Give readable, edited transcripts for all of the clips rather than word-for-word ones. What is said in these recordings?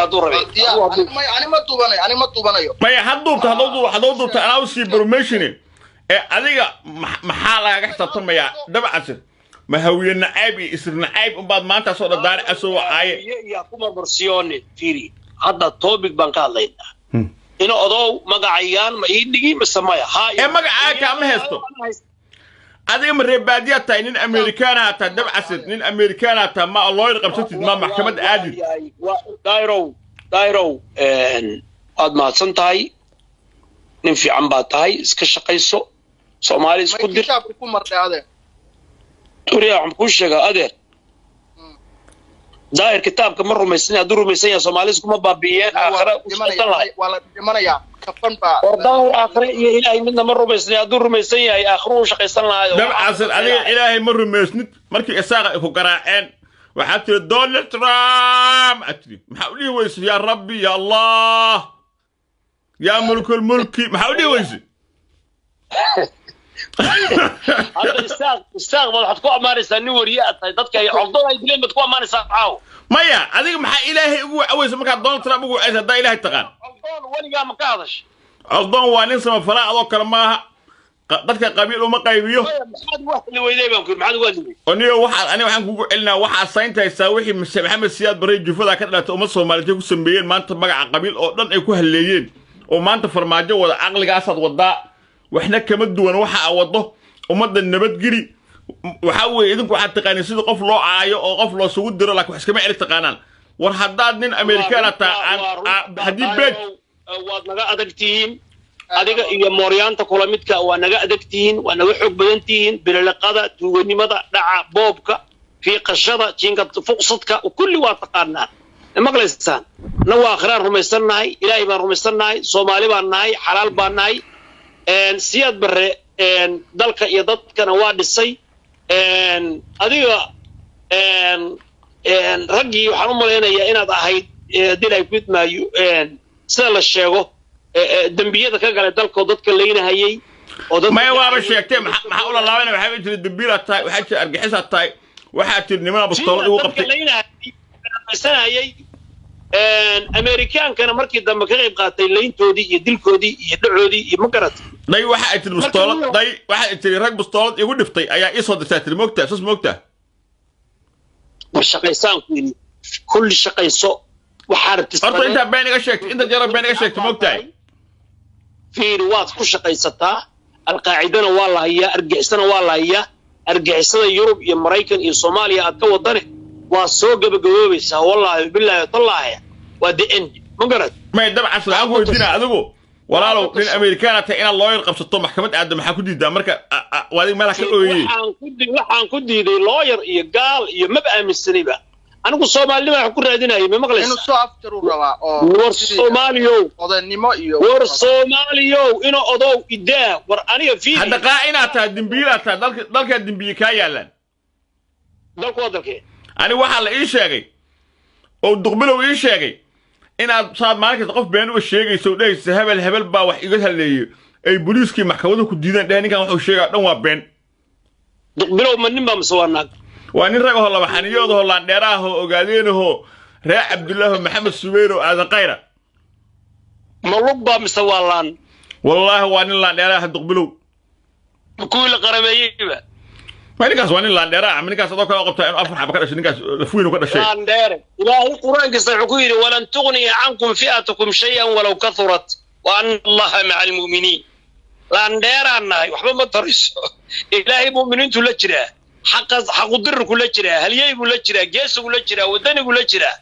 يا دور ربي أنا ما توبنايو ما حدود أنا وسي بروميشني أديك محل حتى ما دبعت ما هو النعيب يصير نعيب بعد ما أنت صار دار أسوأ يا كومر برسيوني فيري هذا توبك بنك الله إنه أضو مقعيان ما يدقي مسمايا هاي مقعك كم هستو هذه من ربادية تاين أمريكانا تدب عسد نين أمريكانا تما الله يرقم ستة ما محكمة عادل دايرو قد ما سنتاي ننفي عن باتاي اسكش قيسو سومالي اسكدر كتاب يكون مرتي هذا توريا عم كل شيء قادر داير كتاب كمرة ميسني أدور ميسني سومالي اسكو بابيين آخر ولا جمانا يا كفن با ورداه آخر إلهي منا مرة ميسني أدور ميسني آخرون شقيسنا دب عسد عليه إلهي مرة ميسني مركي إساق فقراءين وحتى دونالد ترامب أتري محاولي ويس يا ربي يا الله يا ملك الملك محاولي ويس هذا استاغ ما حتكون مارس النوريات dadka ay codon ay dileen mid ku amaanaysa caaw maya adiga maxaa ilaahay ugu aweysa marka Donald Trump ugu aysa da ilaahay taqaan codon waliga ma ka hadash codon waa nin sama falaa adoo kale maaha dadka qabiil uma qaybiyo maxaad wax la weeyday baan ku maxaad weeyday oniyo waxaan kugu celinaa waxa sayntaysa wixii Maxamed Siyaad Barre jufada ka dhalatay umad Soomaaliyeed ku sameeyeen maanta magaca qabiil oo dhan ay ku haleeyeen oo maanta farmaajo wada aqligaas wadaa waxna kama duwan waxa wado umada nabad giri waxa weey idinku waxa taqaanay sida qof loo aayo oo qof loo sugu diro laakiin wax iska ma celi taqaanaan war hadaad nin Amerikaan hadii beed waad naga adagtiin adiga iyo mooryaanta kula midka waa naga adagtiin waa naga xog badantiin bilaqada tuuganimada dhaca boobka fiiqashada jinka fuqsadka kulli waa taqaanaa maqlaysaan nawa akhiraan rumaysanahay ilaahay baan rumaysanahay Soomaali baan nahay xalaal baan nahay Siyaad Barre dalka iyo dadkana waa dhisay adiga ragii waxaan u maleynayaa inaad ahayd dilay gudmaayo sida la sheego dambiyada ka galay dalka dadka leeynahayay oo dad ma waaba sheegtay maxaa ula laabana waxa jira dambiila tahay waxa jira argixisa tahay waxa jira niman bastoolad ugu qabtay Amerikaan kana markii dambe ka qayb qaatay leyntoodii iyo dilkoodii iyo dhacoodii iyo magarat day waxa ay tir bastoolad day waxa ay tir rag bastoolad igu dhiftay ayaa ii soo dirtay tir moogta soo moogta shaqaysaan ku yiri kulli shaqayso waxa artistaa horta inta been iga sheegtay inta jara been iga sheegtay moogta fiir waad ku shaqaysataa alqaacidana waa la hayaa argixisana waa la hayaa argixisada Yurub iyo Mareykan iyo Soomaaliya aad ka wadane waa soo gabagaboobaysaa wallahi billahi tallahi waa the end magarat ma dab casr aan weydiina adigu walaalow nin Amerikaan ta in lawyer qabsato maxkamad aad maxaa ku diidaa marka waadi meel ka ooyay waxaan ku diiday lawyer iyo gaal iyo mab aaminsaniba anigu Soomaalida wax ku raadinayay ma maqlaysaa inuu soo aftir u rabaa oo war Soomaaliyo odanimo iyo war Soomaaliyo inuu odow idaa war aniga fiiri hada qaa'ina ta dambiila ta dalka dambiye ka yaalan dalkooda ani waxa la ii sheegay oo duqbilow ii sheegay inaad saad maalinka qof been u sheegayso dheeysa hebel baa wax iga haleeyay ay booliiskii maxkamadda ku diideen ninkan wuxuu sheegay dhan waa been duqbilow ma nin baa masawanaag waa nin rag oo laba xaniyoodo oo laan dheeraah oo ogaadeenaho ree Cabdullah Maxamed Suweyro aadan qayra ma lug baa masawaalaan wallahi waa nin laan dheeraah duqbilow ku la qarameeyayba ninkaas waa nin laan dheeraah ninkaas adoo ka qabtaa in afar xaba ka dhashay ninkaas lafuweyn ka dhashay laan dheere ilaahay quraanka wuxuu ku yiri walan tughni ankum fi'atukum shay'an walaw kathurat wa anna allaha ma'al mu'minin laan dheeraanahay waxba ma tariso ilaahay mu'miniintu la jiraa xaqu dirku la jiraa haliyaygu la jiraa geesigu la jiraa wadanigu la jiraa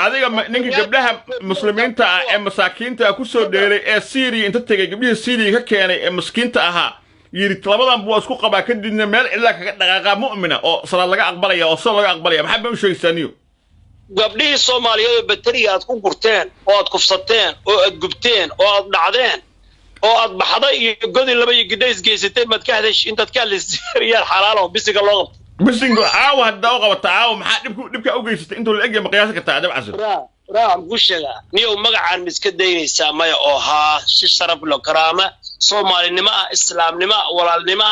adiga ninka gabdhaha muslimiinta ah ee masaakiinta ku soo dheelay ee Syria inta tagay gabdhaha Syria ka keenay ee miskiinta ahaa yiri labadan buu isku qabaa kadibna meel cidla kaga dhaqaaqa mu'mina oo salaad laga aqbalaya oo soo laga aqbalaya maxaa baan u sheegaysaniyo gabdhihii Soomaaliyeed batariga aad ku gurteen oo aad kufsateen oo aad gubteen oo aad dhacdeen oo aad baxday iyo godi laba iyo gidhays geysatay mad ka hadash intaad ka lisiriyaan xalaal oo bisiga loo qabto bisiga aawa hadda oo qabta aawa maxaa dhibka u geysatay intuu la egay maqyaas ka taadab casir raam gushada niyo magacaan miska daynaysaa maya oo haa si sharaf loo karaama Soomaalinimo islaamnimo walaalnimo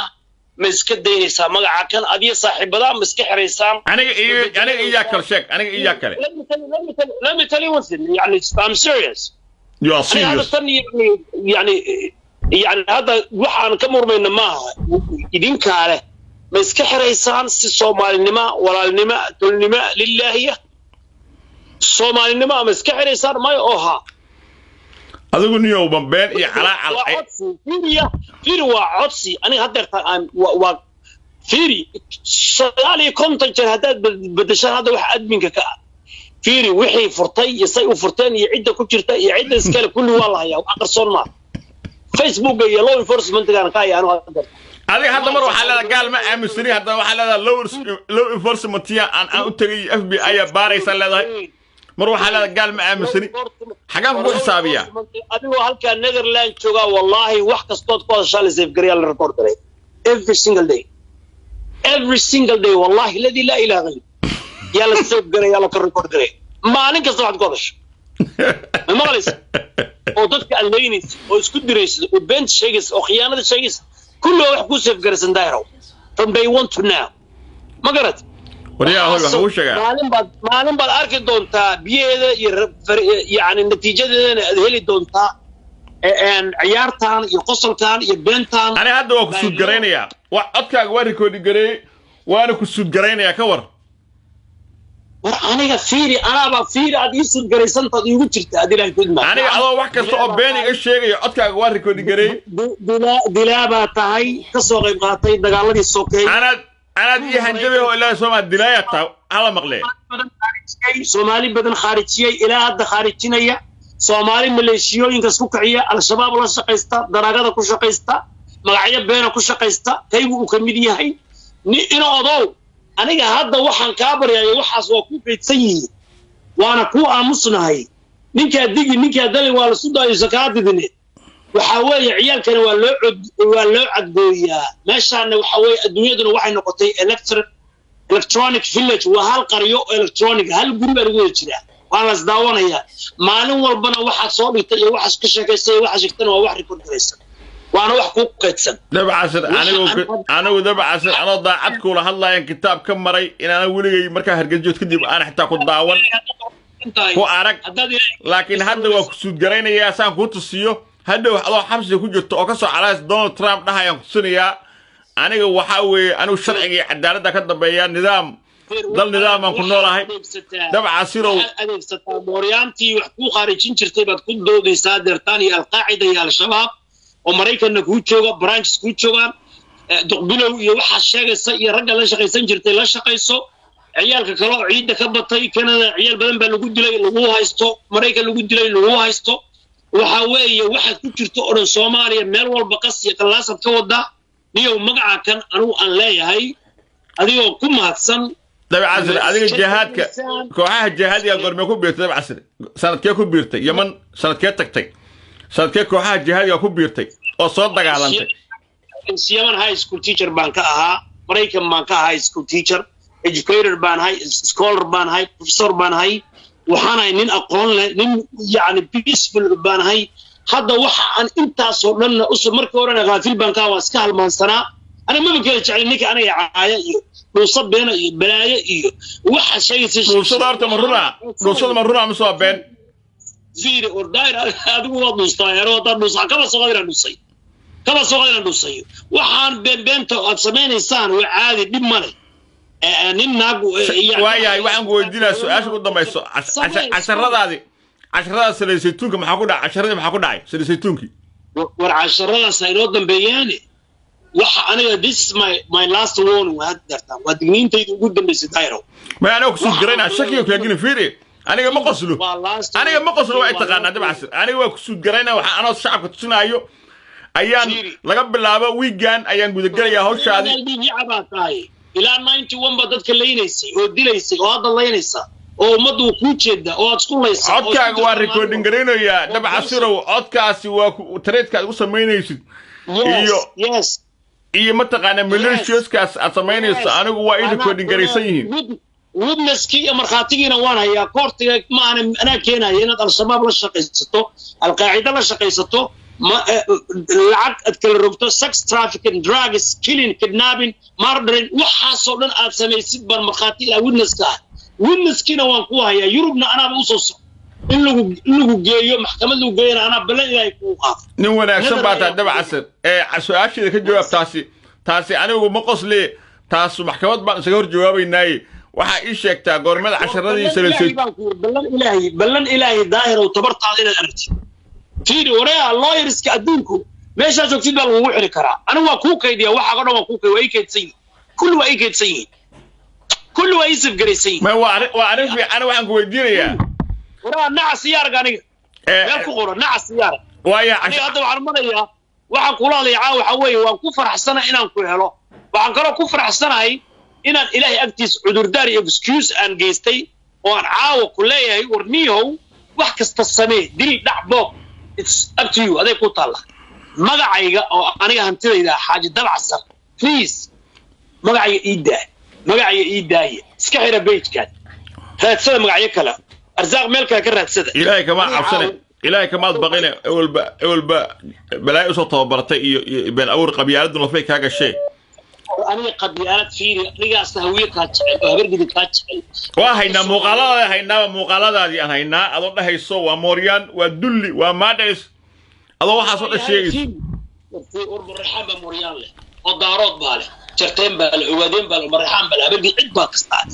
مسك دينيسا مقع كان أدي صاحب بدا مسك حريسان أنا إياك الشيك أنا إياك let me tell you one thing يعني I'm serious you are هذا serious الثاني يعني هذا وحنا كمر من ما يدين كاره مسك حريسان الصومال نما ولا النما تلنما لله هي الصومال نما مسك حريسان ما يوها adigu niyo bambeen iyo calaacal fiiri waa codsi aniga hadda waa fiiri sagaal iyo konton jeer haddaad bedeshaan hadda wax adminka ka fiiri wixii furtay iyo say u furteen iyo cidda ku jirta iyo cidda iskale kulli waa la hayaa wax qarsoon ma Facebook iyo law enforcement-gaana ka hayaan adiga hadda mar waxaa leedahay gaal ma aaminsani hadda waxaa leedahay law enforcement-ya aan u tagay FBI ayaa baaraysa leedahay mar waxaa leedahay gaal ma aaminsani حاجة مو حسابية. أبي وهالك نيذرلاند شوكا والله واحد كستود كذا شال سيف قريال الريكورد ري. Every single day والله الذي لا إله غيره. يلا سيف قريال الريكورد ري. ما عليك صراحة قدش. ما غلس. وضدك اللينيس وسكودريس وبنت شيء أو خيانة شيء كله يحكوا سيف قريسن دايرو. From day one to now. ما قرأت. وريا هو وحوشة معلم بعد أركض دونتا بيهذا يعني النتيجة هذي دونتا إن عيارتان يقصل كان يبنتان أنا هذا هو كسود جرينيا وأتكلم واري كودي جري وأنا كسود جرينيا كور أنا بفيري عادي يسود جريسان تديو كتير هذه لا يكون ما أنا الله واحد صعب بيني إيش شيء أتكلم واري كودي جري دلا بتاعي كسوق يبغى دجال دي سوكي أنا دي هنجبه ولا سوما الدلاية تاو على مقلة سومالي بدن خارجية إلى هذا خارجية سومالي ماليشيو إنك سوكعية على الشباب ولا شقيستا دراجة كل شقيستا مقعية بين كل شقيستا كيف وكملية هاي إنه أضو أنا هذا وحن كابر يعني وحص وكوب يتسيء وأنا كو أمصنا هاي نيك هدلي ولا صدا يزكاة دني وحاول عيال كانوا ولا عدوية ماشي أنا وحاول الدنيا دنا واحد نقطي إلكترونيك فيلج وهالقرية إلكترونيك هالجروب اللي يجري وأنا صداونا هي معلوم وربنا واحد صار يتجي واحد كشك يسوي واحد يكتن وواحد يكون كريسن وأنا واحد كوك كتسن ده عسل أنا وده عسل أنا ضاعت كل هالله يعني كتاب كم مرة إن أنا أقول مركز هرجت كدي أنا حتى أخذ داون هو أرك لكن هذا هو كسود جرينا يا سام كنت السيو هذا الله حبس يكون جت أقصى على دونالد ترامب ده ينقصني أنا وحاول أنا والشرعي عدالة ده كده بيان نظام ضل نظام من كنا راهي ده بعصيره أنا موريانتي وحقوق خارجين شرطي بتكون دود يصادر تاني القاعدة يا الشباب وأمريكا نقول شو برانش كود شو دقبلوا يوحى الشيء يرجع لشقي سنجرتي لشقي سو عيال كلام عيد كبطي كان عيال بدن بلقود دلي لقوها يستو أمريكا لقود دلي لقوها يستو وحاوي واحد كتير أورن سوماليا مال والبقص يكلاسة كودا نيو مقع كان أن لا هاي هذه كم هتسن ده بعسر هذه الجهاد كوحة الجهاد يا قرمي كبيرت ده بعسر سنة كيا كبيرت يمن سنة كيا تكتي سنة كيا كوحة الجهاد يا كبيرت وصدق على أنت سيمن هاي سكول تيشر بانكها أمريكا بانكها هاي سكول تيشر educator بان هاي scholar بان هاي professor بان هاي وحنا نين أقول نين يعني peaceful بان هاي هذا وح أن أنت صورنا أصل مركورنا غافل بانكها واسكال منصنا أنا ما بقول تعلمك أنا عاية نوصل بين بلايا وح شيء نوصل مرة مصاب بين زير ورداير هذا هو نصطاير هو نص كم صغير نصي وحن بين تقسمين إنسان وعادي بمني نناق وياي وعن قويدنا سؤال شو قدام يسوع عشرة سلسلتونك ما حقول عشرة ما حقول عاي سلسلتونك والعشرة سيرودن بياني وح أنا this is my last one وهذا ودينين تيجي قدام بسيطايرو ما أنا أقصد جرينا شكلي وكلاجين فيري أنا ما قصلو وعي تقارن ده بعسر أنا أقصد جرينا وأنا الشعب كتشنا أيو أيام لقب اللعبة ويجان أيام قد جري هوش هذه إلى 91 بدأت كلينيسي وديليسي وهذا الله ينسى أو مدو كوتشيدا أو تقول ليس عدك واريكودين جرينا يا ده بعسره عدكاسي وتريد كده وسمينيسي يس إيه متقنا ميليشيوس كاس أسمينيسي أنا جوا ريكودين جريسين ودنسكي مرخاتينا وانا يا كورتي ما أنا كينا هنا الشباب لا شقيستو القاعدة لا شقيستو ما لعق أتكلم ربطه sex trafficking drugs killing kidnapping murdering وحصل لنا أسمي سبب مخاطي لا witness كنا وانقوها يا يوروبنا أنا بوصل إنه جاي محكمة لو جاي أنا بلغ يكوها نوانا سبعة دبع عسل سؤال شيء كجواب تاسي أنا ومقص لي تاسو محكمة بقى سجور جوابي ناي waxa ii sheegtaa goormada casharadii saleysay ballan ilaahi daahir oo tabarta ina aragti fiiri wareeya lawyerska adduunku meesha joogtid baa lagu xiri karaa anigu waa ku kaydiya waxa qodhan waa ku kay way kaydsan kullu way kaydsan kullu way isif garaysan ma waa arif ana waxaan ku weydiinayaa waraa naca siyaarga aniga meel ku qoran naca siyaarga waaya hadda waxaan marayaa waxaan kula hadlayaa waxa weeye waan ku faraxsanahay inaan ku helo waxaan kaloo ku faraxsanahay inaan ilaahay agtiis cudurdaar iyo excuse aan geystay oo aan caawa ku leeyahay warniyow wax kasta samee dil dhac boob it's up to you aday ku taala magacayga oo aniga hantidayda xaaji dabacsan please magacayga ii daaya iska xira page-kan raadsada magacyo kale arsaaq meel kale ka raadsada ilaahay kama baqina awalba balaayo soo tababartay iyo been awr qabyaaladuna lafay ka gashay أنا قبيلات فيني أنا أستهوي كاتش هبردي كاتش وهينا مقالة هذه أنا هينا أظن هي سو وموريان ودلي ومادرس أظن حصل الشيء في أرض الرحابة موريان له الدارات باله شرتين باله عوادين باله مرحان باله هبردي عد باكستان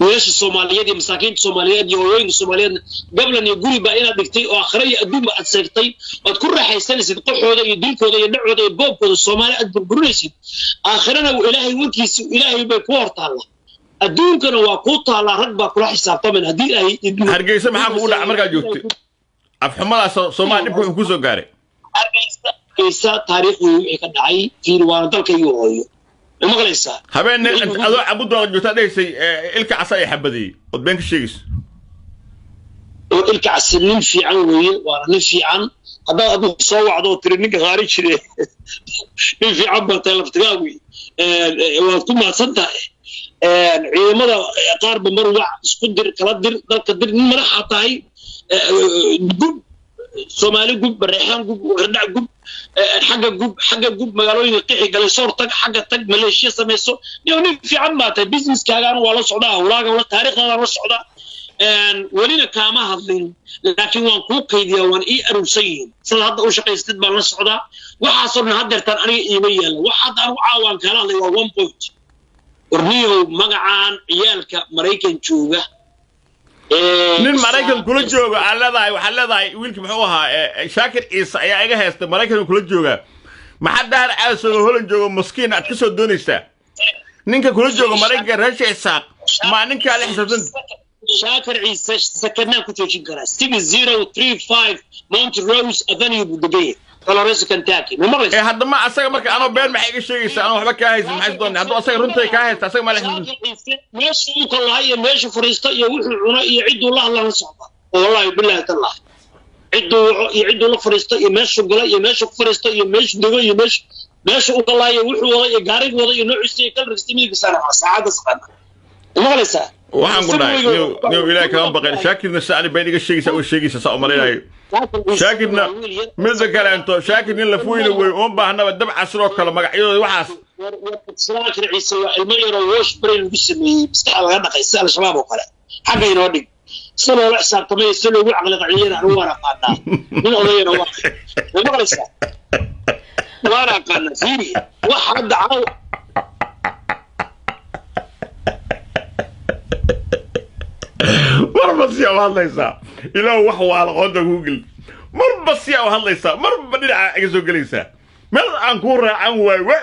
ويش الصوماليين دي مساكين الصوماليين يوين الصوماليين قبل أن يقولي بقينا دكتي وآخرية أدوم أتسكتي وتكون راح يستنسد قحوة يدينكوة ينعوة يبوبكوة الصومالي أدبرونيسي آخرنا وإلهي وكيس إلهي بيكوار طالة أدوم كانوا واقوط على رقبة كل حساب طبعا هدي إلهي هرقيسة محاكو أولا عمرك جوتي أفحمال صومالي نبقى نكوزو قاري هرقيسة تاريخ ويوعي كدعي في روانا دالك يوعيو المغليسة هبين أنت أدو عبود جوتا ديسي إلك عصاي حبدي وبينك الشيكس إلك عسلين في عن ويل وانا نفي عن هذا أبو صوّع عدو ترينيك غاري شري نفي عن بطيلة فتقاوي وكل ما صدق عيمة قارب مروع سقدر كلادر دالك الدر نمرح عطاي قب سومالي قب بريحان قب وغردع قب حاجة قب مقالوين القيحي قال صور طق حاجة طق ماليشيا سميسو يعني في عماته بيزنس كاغان ولا صعداء ولا تاريخ ولا صعداء ولينا كاما هذين لكن وان كو كيديا وان أروسيين سلا هذا وش قيستد بان الصعداء وحصلنا هدرتان أنا إيميل وحد أنا عوان كان اللي هو 1 point ورنيو مقعان عيالك مريكن جوجا nin maraykan kula jooga waxaa leedahay wiilka muxuu ahaa shaakir ciise ayaa iga haysta maraykan kula jooga maxaa daar aasoo holan jooga maskiin aad ka soo doonaysaa ninka kula jooga maraykan raasha isaaq ma ninka la xisaabtan shaakir ciise sakanaa ku joojin karaa 6035 Mount Rose Avenue Budagay Colorado Kentucky ma maqlaysaa hadda ma asaga marka anoo been maxay iga sheegaysaa anoo waxba ka haysan maxay doonay hadda asaga runtii ka haysta asaga ma la xisaabtan meesha uu ka lahay meesha fariista iyo wuxuu cuna iyo ciduu la socda wallahi billahi tallaah ciduu la fariista iyo meesha gala iyo meesha ku fariista iyo meesha dogo iyo meesha uu ka lahay wuxuu wada iyo gaariga wada iyo noociisa iyo kala ristimiga saacada saqana ma maqlaysaa waxaan ku dhahay niyo ilaahay kama baqeen shaakirna saani bay iga sheegaysaa oo sheegaysaa saa u malaynayo shaakirna midda kale inta shaakir nin la fuuyna way oo baahnaba dab casro kale magacyadooda waxaas shaakir ciise waa ilmo yar oo wash brain lagu sameeyay maskaxda laga dhaqaysa al-shabaab oo kale xagga inoo dhig soo la xisaabtamay soo loogu caqli qaciyana anu wara qaadnaa nin odayna waa ma maqlaysaa wara qaadna fiiri waxa dacaa مربص يا والله يسا إلا وحو على قد جوجل مربص يا والله يسا مربص على أجزو جليسا ماذا أنكور عن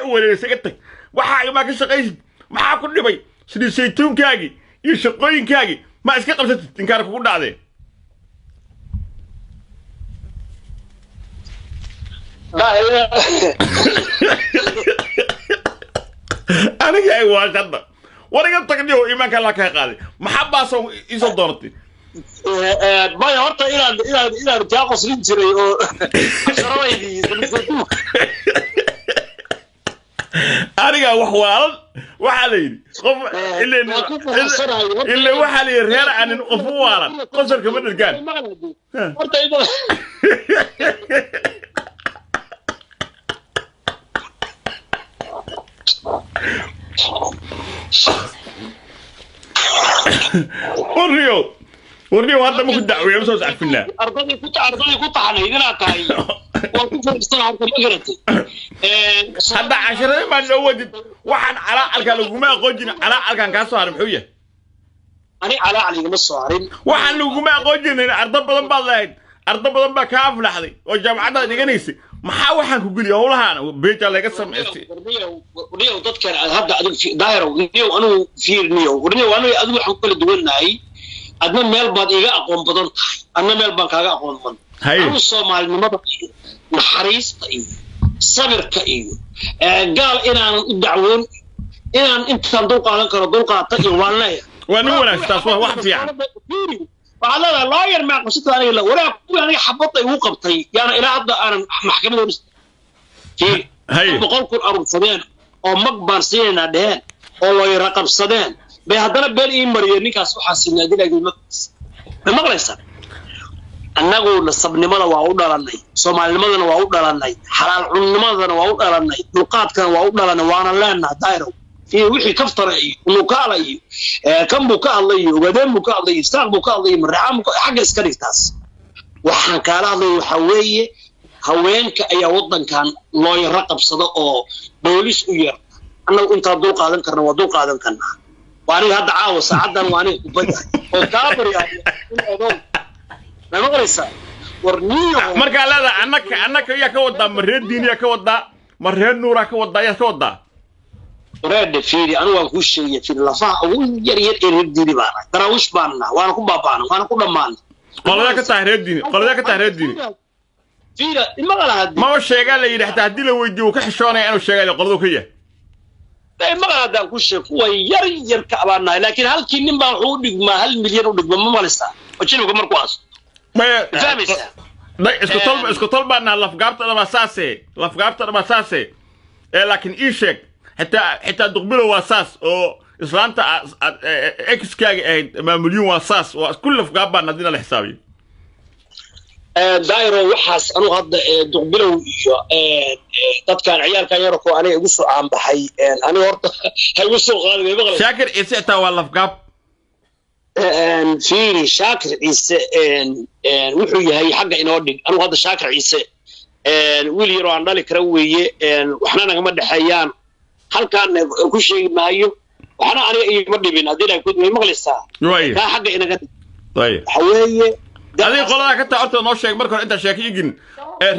ولا سكتك وحاجة ما كشقيس ما حكون نبي سيتون كاجي يشقين كاجي ما أسكت قبل تنكر كون هذا أنا جاي واجد وانا قلت لك إيمانك الله كهقالي محبة سو إيش دورتي ما يهرت إلى رجاق وصلين جري شرايدي أنا وحوال وحالي اللي وحالي ريال عن القفوارة قصر كمان الجان ورنيو هذا ممكن دعوة يمسوس عفنا أرضي كنت عني إذا تاي وكنت استنى مقرتي هذا 10 ما نود waxaan calaalka lagu ma aqoojin calaalkan ka soo harin xuye ani calaalka ma soo harin waxaan lagu ma aqoojin arda badan baad lahayd arda badan ba ka aflaxday oo jaamacada dhiganaysa maxaa waxaan ku geliyo howlahan beeta laga sameeyay wariyo dadkan hadda adigu fi daayro wariyo anu fiirniyo wariyo anu adigu waxaan kala duwanahay adna meel baad iga aqoon badan tahay adna meel baan kaaga aqoon badan anu Soomaalinimada naxariista iyo sabirka iyo gaal inaan u dacwoon inaan intaan dul qaadan karo dul qaata iyo waanay waan wanaagtaas wax fiican waxa la lawyer ma qabsata aniga la waraaq ku aniga xabada igu qabtay yaana ilaa hadda aan maxkamadda hay boqol kun arufadeen oo magbaan siinayna dheen oo lawyer qabsadeen bay haddana beel ii mariyeen ninkaas waxa sinaadinayay ma maqlaysan annagu nasabnimada waa u dhalanay Soomaalinimadana waa u dhalanay xalaal cunnimadana waa u dhalanay dulqaadkana waa u dhalanay waana leenahay daayro في وحي كفتري ونقالي كم بكالي وبدم بكالي استاق بكالي مرعام حق اسكريتاس وحن كالي وحويه هوينك اي ودن كان لو يرقب صدا او بوليس وير انا انت دول قادن كرنا ودول قادن كنا واني هدا عاو ساعدن واني كبد او كابر يعني ما مغريسا ورنيو marka laada annaka ya ka wada mareed diiniya ka wada mareed nuura ka wada ya ka wada ورد فيري أنا وأقول شيء في اللفاء أقول يريد ديني بانا تراوش بانا وأنا كوب بانا وأنا كوب مان قال ذاك تهريد ديني قال ذاك تهريد ديني فيري ما قال هذا ما هو الشيء قال لي حتى هدي له ويدي وكحشوني أنا الشيء قال لي قال ذوك هي ما قال هذا أقول شيء هو يركب بانا لكن هل كنين بعود ما هل مليون ودق ما لسه وشنو كمر كواس ما فاهمش لا اسكو طلب أن لفقابت أنا مساسي لفقابت أنا مساسي لكن إيشك حتى تقبله واساس او اسلامتا اكس كاغ ما مليون واساس وكل فقابا ندينا الحسابي دايرو وحاس انو هدا تقبله dadkan ciyaalka yarko aniga igu soo aan baxay aniga horta hay igu soo qaaday maqlay shaakir isata wala fqab fiiri shaakir ise wuxuu yahay xagga inoo dhig aniga hada shaakir ise wiil yar oo aan dhali kara weeye waxna naga ma dhaxayaan halkaan ku sheegi maayo waxna aniga iyo ma dhibin hadii ay ku maqlaysaa ka xagga inaga طيب haweeye adii qolada ka taarto noo sheeg marka inta sheekayigin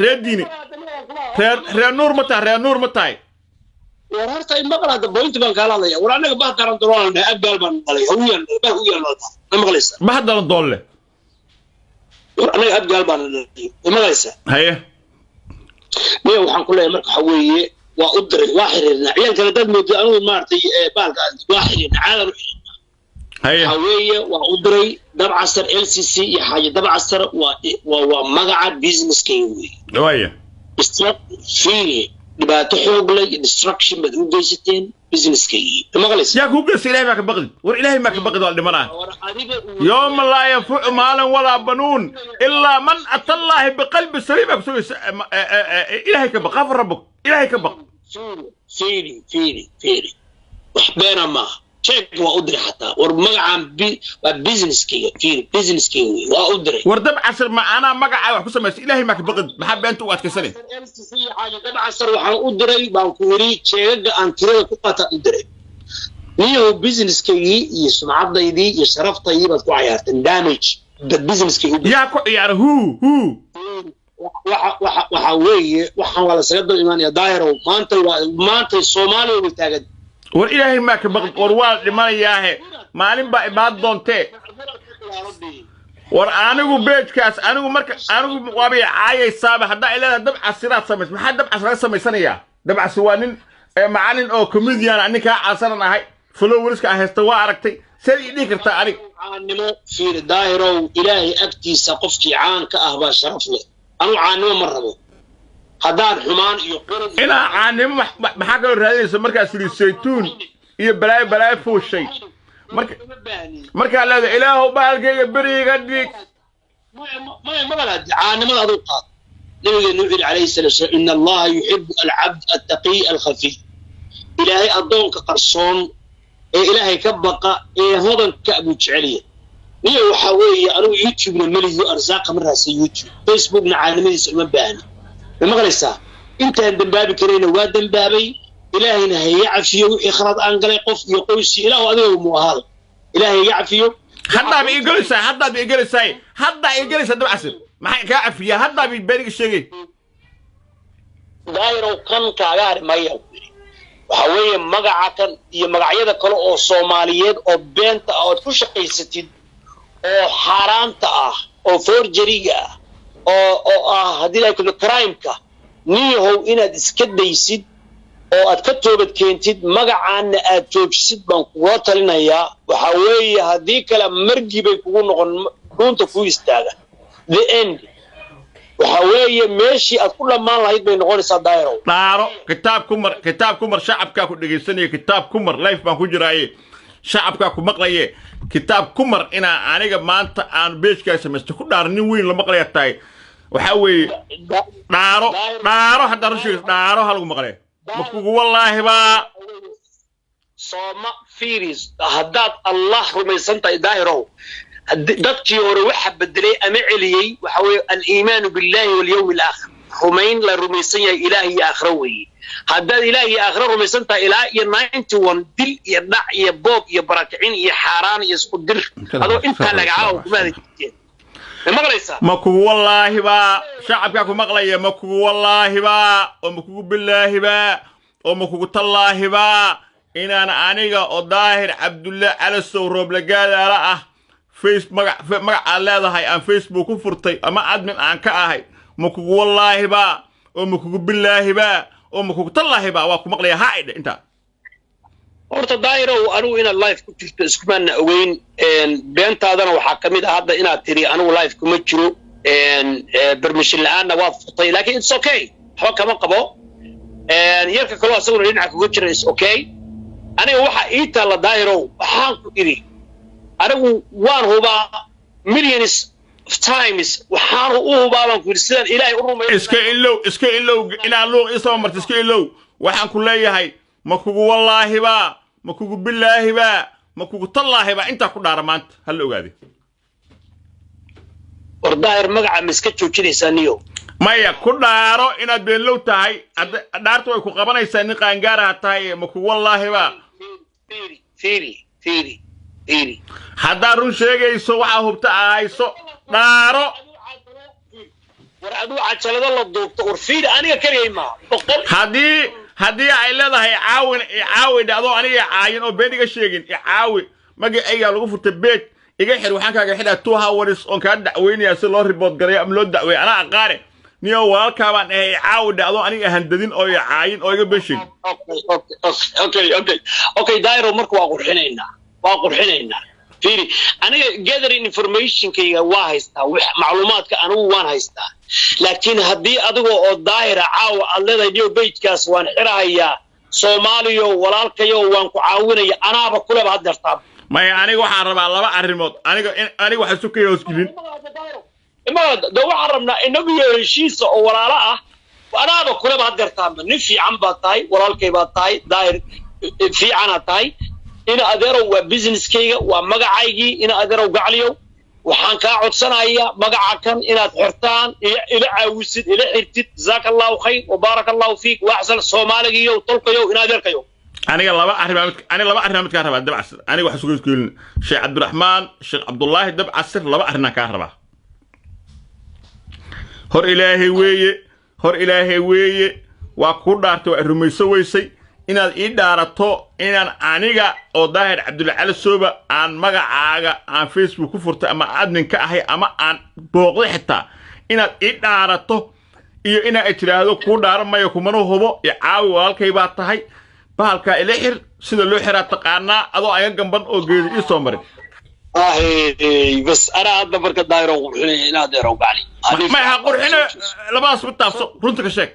reer diini reer nuur ma tahay wararta in maqlaada point baan kala hadlaya war anaga baa daran doonana abgaal baan dhalay hawiyaan ma maqlaysaa ma hadalan doole war anaga abgaal baan dhalay ma maqlaysaa haye waxaan ku leeyahay marka haweeye وأدري واحد عيال كانت تدمج أنا مارتي بالك واحد عالم هوية وأدري دبع عصر LCC حاجة دبع عصر ومقعد بيزنس كيوي هوية فيه يبقى تحوق لي ديستراكشن بدون جيستين بيزنس كي ما غلس يا كوب بس إلهي ما كبقد والإلهي ما كبقد ولا مرة يوم لا ينفع مالا ولا بنون إلا من أتى الله بقلب سليم إلهي كبق غفر ربك إلهي كبق فيري وحبينا ما شيك وأدري حتى ورمجعم بيزنس كي فيري بيزنس كي وأدري وردب عصر ما أنا مجع وحكوسة بس إلهي ما كبقد بحب أنتوا واتكسرين دب عصر وحن أدري بانكوري شيء عن ترى كقطع أدري نيو بيزنس كي يسمع ضيدي يشرف طيبة كوعيات دامج بالبيزنس كي يا هو وحوي وحن ولا سيد الإيمان يا دايرو ما أنت الصومالي وتاجد والإلهي ما كبقت وروال لما ياه معلم بعد دونتي وأنا بيت كاس أنا وابي عاي سابع هذا إلى دبع عصيرات سمس ما حد دبع عصيرات سمس سنية دبع سوانين معلن أو كوميديان عنك عصرنا هاي فلو ورسك هستوى عرقتي سري ليك ارتعري عانمو في دايرو إلهي أكتي سقفتي عان كأهبا شرف له أنا عانمو مرة هدان حمان يقرن إنا عانمو محاكا الرئيس مركا سري السيتون بلاي فوش شيء مركا هذا إلهو بالكي بري قديك ما بلد عانمو هذا القاط نبي عليه السلام إن الله يحب العبد التقي الخفي إلهي أدونك قرصون إلهي كبقى هذا كأبو جعليه نية وحوي أنا يوتيوب نمليه أرزاق مرة سي يوتيوب فيسبوك نعلمني سلمان بان المغلسة أنت عند بابي كرينا وادن بابي إلهي نهي يعفيه إخراج أنقلي قف يقوسي إله هذا هو هذا إلهي يعفيه حتى بيجلس حتى يجلس دم عسل ما كعفيه حتى بيبارك الشيء دايرو كان كعار ما يقولي وحوي مجا كان يمجعيه ده كله أو صوماليات أو بنت أو كل شيء ستين أو حرامته أو فورجرية أو هذه لكن كرايمك نيهو إن أسكت يسد أو أتكتب كنتيد مجا عن أتوجسد بنقوات لنا يا وحوي هذيك لما مرجي بيكون كنت كويس تاجا the end وحوي ماشي أقول ما الله يبين غير صدايره طارو كتاب كمر شعبك كل جسني كتاب كمر لايف ما كجراي شعبك كمقليه كتاب كمر أنا جب ما أنت عن بيش كاس مستكون دارني وين لما قليه تاي وحوي دارو حتى رشيد دارو هالو مقليه مكوك والله با صوما فيريز هدات الله رمي سنتا دايرو دكتي وروح بدلي أمعلي وحوي الإيمان بالله واليوم الآخر رمين لرميسية إلهي آخروي هذا إلهي آخر رميسنتا إلهي 91 دل يدع يبوب يبركعين يحاران يسقدر هذا أنت لقعاو ماذا تجد المغلسة مكو والله با شعبك مغلية مكو والله با ومكو بالله با ومكو تالله با إن أنا أنيقا وظاهر عبد الله على السوروب لقال لا فيس مقع الله هاي أن فيسبوك فرطي أما أدمن عن كأهي مكو والله با ومكو بالله با ومكو تالله با وكو مغلية هايد انت horta daayiro anu ina live ku jirto iskuman weyn beentadana waxa kamid ah hadda inaad tiri anu live kuma jiro permission la'aana waa futay laakiin it's okay waxa kama qabo yarka kale asaguna dhinaca kugu jira is okay aniga waxa ii taala daayiro waxaan ku iri anigu waan huba millions of times waxaan u hubaaban ku irsidaan ilaahay u rumeeyo iska ilow ina loo isoo martay iska ilow waxaan ku leeyahay makugu wallahi ba makugu billahi ba makugu tallahi ba inta ku dhaaramaant hal ogaadi wardaayir magaca miska joojinaysa niyo maya ku dhaaro inaad been low tahay dhaartu way ku qabanaysaa in qaangaara tahay makugu wallahi ba fiiri hadda run sheegayso waxa hubta ahayso dhaaro war adu cajalada la duubto war fiir aniga kaliya ma haddii ay leedahay caawin dhacdo aniga caayin oo been iga sheegin caawi magacayga lagu furtay beej iga xir waxaan kaaga xidhaa 2 hours on ka dacweynaya si loo report gareeyo ama loo dacweeyo ana aqaare niyo walaalka baan caawi dhacdo aniga handadin oo caayin oo iga beeshin okay daayiro marka waa qurxinaynaa fiiri aniga gathering information kayga waa haystaa wax macluumaadka anigu waan haystaa laakiin haddii adigoo oo daahira caawa aad leedahay niyo beejkaas waan xirahayaa Soomaaliyo walaalkayo waan ku caawinaya anaaba kuleba had dartaa maya aniga waxaan rabaa laba arrimood aniga waxa isu ka hoosgelin waxaan rabnaa inagu heshiisa oo walaalo ah anaaba kuleba had dartaa nin fiican baa tahay walaalkay baa tahay daahir fiicana tahay ina adeerow waa businesskayga waa magacaygii ina adeerow gacliyow waxaan kaa codsanayaa magaca kan inaad xirtaan ila caawisid ila xirtid jazakallahu khayr wa barakallahu fiik wa ahsan Soomaaligiyo tolkayo ina adeerkayo aniga laba arrimood ka rabaa dabcasir aniga waxa sugu iskuulin Sheikh Abdulrahman Sheikh Abdullah dabcasir laba arrin ka rabaa hor ilaahay weeye waa ku dhaartay waa rumayso weysay inaad ii dhaarato inaan aniga oo daahir Cabdulla Cali Sooba aan magacaaga aan Facebook ku furtay ama admin ka ahay ama aan booqday xitaa inaad ii dhaarato iyo inaad tiraahdo ku dhaarmayo kumana hubo caawi walaalkay baa tahay bahalka ila xir sida loo xiraa taqaana adoo ay gamban oo geedi ii soo marin bas ana hadda marka daayiro qurxinay inaad deero gacli ma ha qurxina labaas bitaafso runta ka sheeg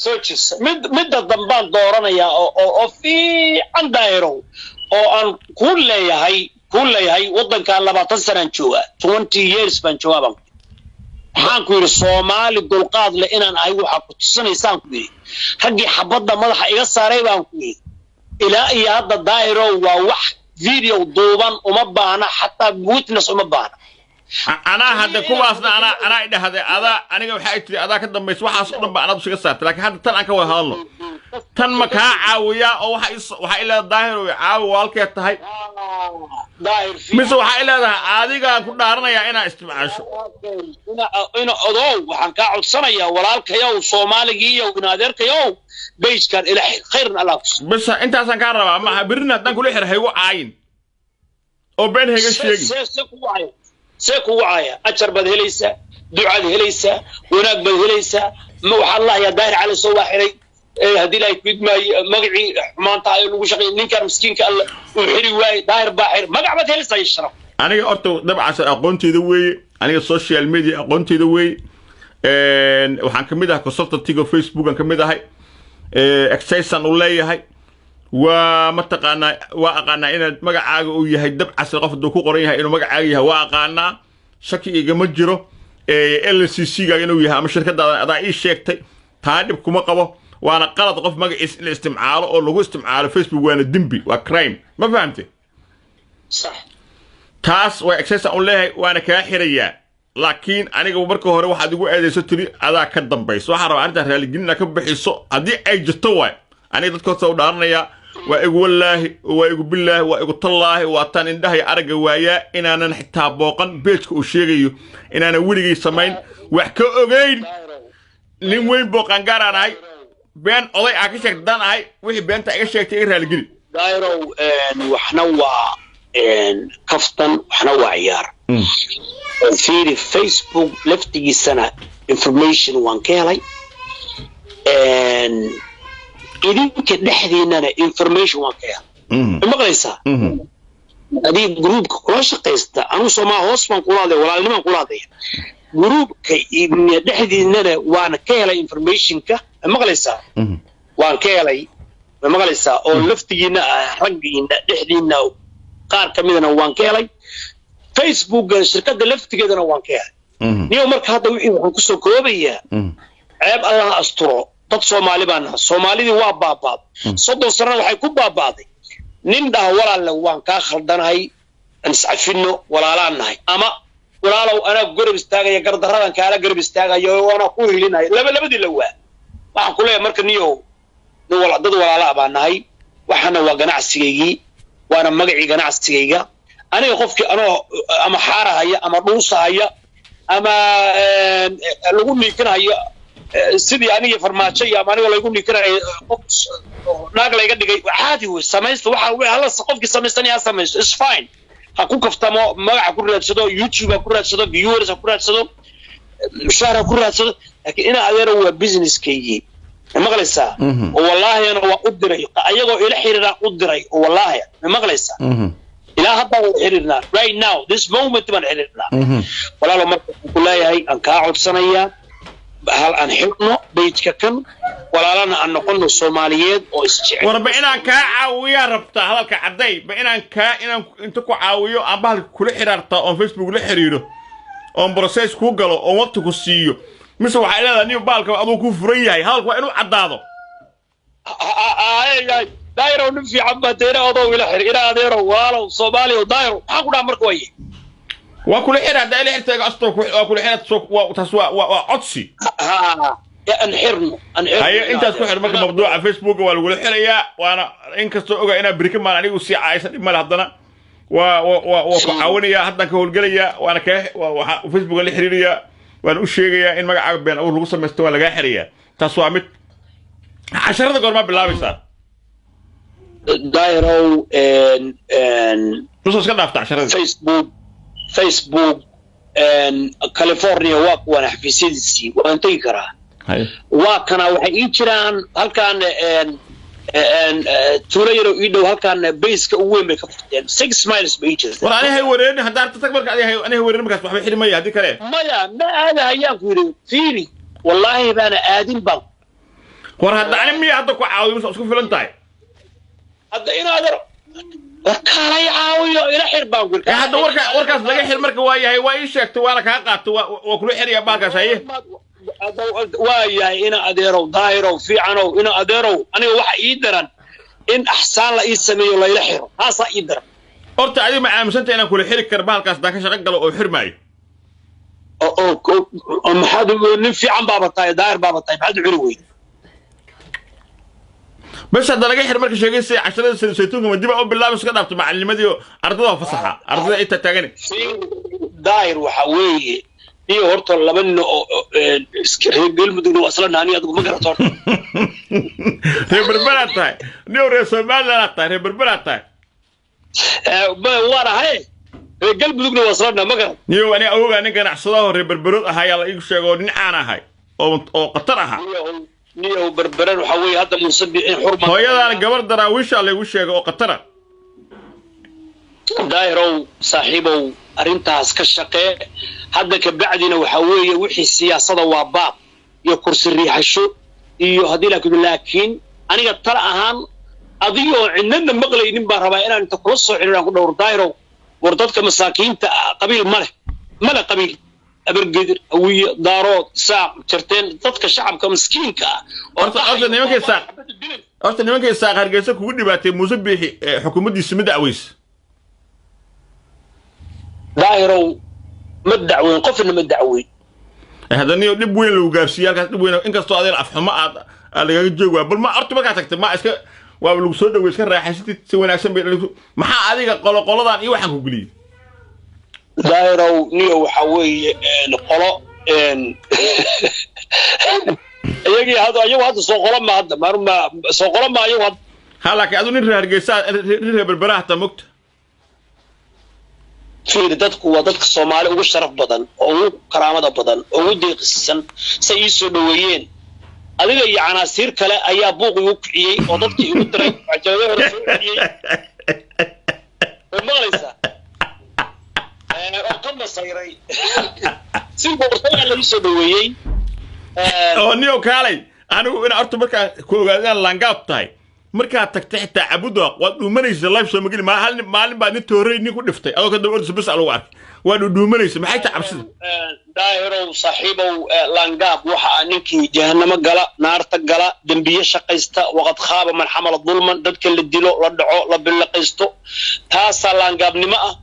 searches midda dambaan dooranaya oo fiican daayiro oo aan ku leeyahay wadankan 20 sanaan jooga 20 years baan joogaa waxaan ku yiri Soomaali dulqaad leh inaan ahay waxa ku tusanaysaan ku yiri haddii xabadda madaxa iga saaray baan ku yiri إلى إيه هذا دايرو ووح فيديو دوبان وما بانا حتى ويتنس وما بانا أنا هذا كواسنا أنا إذا هذا أنا وحياتي هذا كده بس واحد أصلا بأنا بس قصة لكن هذا تن أكوه هالله تن مكها عاوية أو وحيلا ظاهر وعاو والك تهاي داير مش وحيلا هذا عادي كان كنا هرنا يا أنا استمع شو إنا أضو وحنك عود سنة يا ولالك يا وصومالي ونادرك يا بيش كان إلى خير الله بس أنت أصلا كان ربع ما برنا تنقول إحنا هيو عين أو بين هيك شيء سيكو وعايا أجر بدهليسا دعاء هليسا وناق بدهليسا موحى الله يا داير على صواحري هدي لا يكيد ما مقعي حمان طايل وشغي نينكر مسكين كالله وحري واي داير باحر مقع بدهليسا يشرب أنا أرتو دبع أقونتي دوي أنا السوشيال ميديا أقونتي دوي وحن كمدها كصفت تيجو فيسبوك كمدها هاي اكسيسان ولاي هاي ومتقنا واقعنا إن مقعاق ويهي دبع سقف الدكوق قريها إنه مقعاقها واقعنا شكي إيجا مجرو LCC إنه يها مش شركة هذا إيش شيكتي تاني بكم قبه وأنا قلت قف مقع الاستمعال أو لغو استمعال فيسبوك وأنا دمبي وكرايم ما فهمتي صح تاس واكسيسان ولاي وأنا كاحرية لكن أنا قبل بركة هو واحد يقول أي ستري هذا كدم بيس واحد رأى أنت رأي جننا كبحيصو هذه أي جتوه أنا دكتور سودارنا يا ويقول الله ويقول بالله ويقول الله وأتان إنده يأرجع ويا إن أنا نحتاج باقن بيتك وشيء إن أنا ولي سمين وحكي أجين لموين باقن قارن هاي بين الله عكسك دان هاي وهي بين تعيشك تغير هالجري دايرو وحنوا كفتن وحنوا عيار في فيسبوك لفتي السنة information وان كهلاي إذا كدحدينا information وان كهلا ما قليسا هذه جروب كلاش قيستا أنا سما هوس من قلاده ولا لما قلاده جروب كدحدينا وان كهلا information كه ما قليسا وان كهلاي ما قليسا أو لفتينا رجينا دحدينا قار كمينا وان كهلاي فيسبوك شركة لفت كده وان كهلاي نيو مرك هذا وحي وحن كسو كوبيا عيب الله أسترو dad Soomaali baan Soomaalidii waa baabad soddon sano waxay ku baabaday nin dhaw walaal waan ka khaldanahay aan iscafino walaalaanahay ama walaalow ana garab istaagay gardaradan kaala garab istaagayo waana ku hilinay labadii la waa waxaan ku leeyahay marka niyo dad walaalaha baan nahay waxana waa ganacsigaygi waana magacii ganacsigayga aniga qofkii anoo ama xaarahaya ama dhuusahaya ama lagu niikanayo sidii aniga farmaajo iyo aniga lagu niikanayo naag la iga dhigay caadi way samaysto waxa way hal qofkii samaystanaya samaysto is fine ha ku kaftamo magaca ku raadsado YouTube ku raadsado viewers ku raadsado shahra ku raadsado laakiin ina adeero waa business keeyay maqlaysa wallahi ana waa u diray ayagoo ila xiriira u diray wallahi maqlaysa ila hadda xiriirna right now this moment man xiriirna walaalo marka ku leeyahay aan ka codsanaya hal aan xirno beejka kan walaalana aan noqono Soomaaliyeed oo isjecel warba inaan ka caawiyo rabta hadalka caday ba inaan inta ku caawiyo aan bahal kula xiriirta oo Facebook la xiriiro oo process ku galo oo waqti ku siiyo mise waxa ilaa niyo baalka adoo ku furan yahay hadalku waa inuu cadaado ay daayro nin fiican ba deera adoo ila xiriira adeero walaalo Soomaali oo daayro waxa ku dhaa marka way وكل حين هذا اللي حتى أسطر وكل حين تسوى وعطسي انحرنا هي أنت تكون حرمك موضوع على فيسبوك ولا حرية وأنا إنك استوى أنا بريكم ما عليه وسي عايشة ما لهضنا وعاوني يا حتى كهول جلية وأنا وفيسبوك اللي حرية وأنا أشيء إن ما عقب بين أول رقصة مستوى لقى حرية تسوى مت عشرة قرما بالله بيصير دايرو نص كذا أفتح عشرة فيسبوك كاليفورنيا وانا حفيسيدسي وان تيكرا واكنا waxay ii jiraan halkan tuulayro iidow halkan base ka ugu weyn bay ka furteen 6 miles bay jiraan war aniga hay wareerna hadda tag marka aniga wareerna markaas waxba xidhmaya hadii kale maya ma aada hayaan ku yiri fiiri wallahi bana aadin bal war hadda ani miya hadda ku caawiyo isku filan tahay hadda inaad وكالي عاوية إلى حربان قلت هذا وركاس لقى حر مركب وياي ويشك وانا كاقات وكل حر يباك شيء وياي إنا أديرو دايرو في عنو إنا أديرو أنا واحد يدرن in axsaan la ii sameeyo layla xiro taasaa ii daran horta adiga ma aaminsantahay inaan kula xiri karo bahalkaas daan ka shaqo galo oo xirmaayo oo maxaad nin fiican baaba tahay daahir baaba tahay maxaad u xiri weyda بس هذا لقى حرمك شيء سي 10 سنة سيتون كم دي بقى بالله بس كده مع النمدي أرضها فصحة أرضها أنت تاجني داير وحوي هي هرت ولا من سكرين مدن أصلا ناني أدو ما قرأت هي بربلات هاي نور سمال لا هاي هي بربلات هاي ورا هاي قلب مدن وصلنا ما قرأت نيو أنا أقول أنا كان أحصله هي بربلات هاي على إيش يقول أنا هاي أو قطرها نيو بربران وحوي هذا منصبين حرمة هو يلا الجبر دراويش على وش يقول قطرة دايرو صاحبه أرنتاس كشقة هذا كبعدنا وحوي وحي السياسة وباب يكرس الريح شو يهدي لكن أنا قد ترى أهان أضيو عندنا مغلي نبى ربعنا أن تقرصوا على كل دايرو وردتك مساكين قبيل ملك قبيل أبرقدر أوي دارات ساق شرتين تذكر الشعب كمسكين كا أرث نيمك ساق أرث نيمك ساق هرجسك كودي باتي مزبي حكومة دي سمد عويس دايرو مدعوين قفنا مدعوين هذا نيو نبوين لو جارسيا كان نبوين إنك استوى هذا الأفهام اللي يجوا بل ما أرث ما كاتك ما إسك وابلو صود ويسك راح يشتي سوينا أحسن ما حد هذيك قلا ذا إيه واحد كقولي دايرو نيو حوي القلا يجي هذا سوق ما هذا ما سوق ما هذا هلا كأذن الرجال الرجال بالبراءة تمكت في dadku waa dadka Soomaali ugu sharaf badan oo ugu karaamada badan oo ugu deeqsan say soo dhaweeyeen adiga iyo canaasiir kale ayaa buuq ugu kiciyay oo dadkii ugu diray wajaawada hore soo kiciyay maqlaysa oo kama sayray si boqortooyada la soo dhaweeyay oo niyo kaalay anigu in arto marka ku ogaadaan langaab tahay marka tagtay xitaa cabudo waa dhuumanaysa live soo magali maalin baa nin tooray nin ku dhiftay adoo ka dawladda bas lagu arkay waa dhuumanaysa maxay ta cabsida daahiro saaxiibow langaab waxa ninkii jahannamo gala naarta gala dambiye shaqaysta waqad khaaba man xamala dulman dadka la dilo la dhaco la bilaqaysto taasa langaabnimo ah